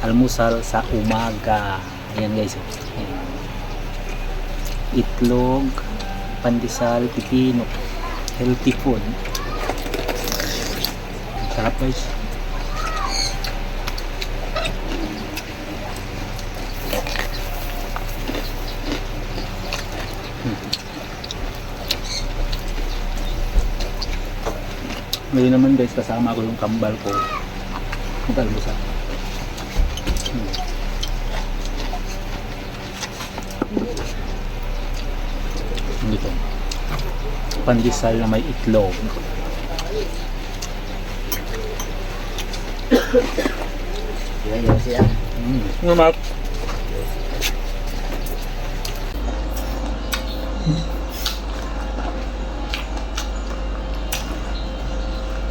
almusal sa umaga. Ayan guys. Ayan. Itlog, pandesal, pipino. Healthy food. Sarap guys. Ngayon naman guys, kasama ko yung kambal ko. Mag-almusal. Dito. Pandesal na may itlog. Yan siya. Mamak.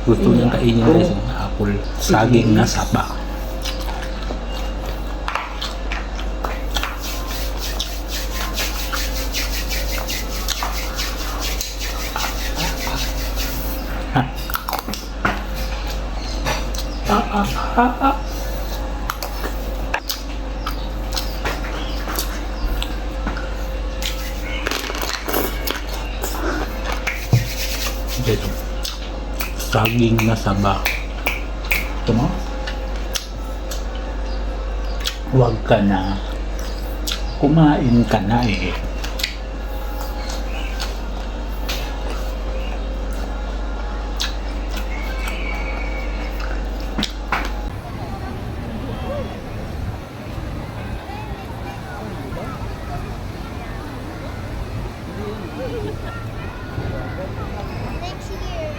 Gusto niyang kainin guys yung apple. Saging na saba. Dito. Saging na saba. Ito mo? Huwag ka na. Kumain ka na eh. Next year.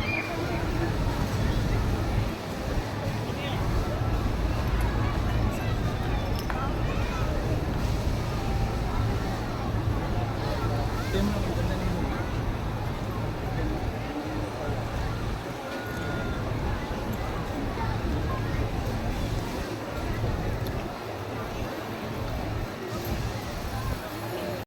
Ito yung mga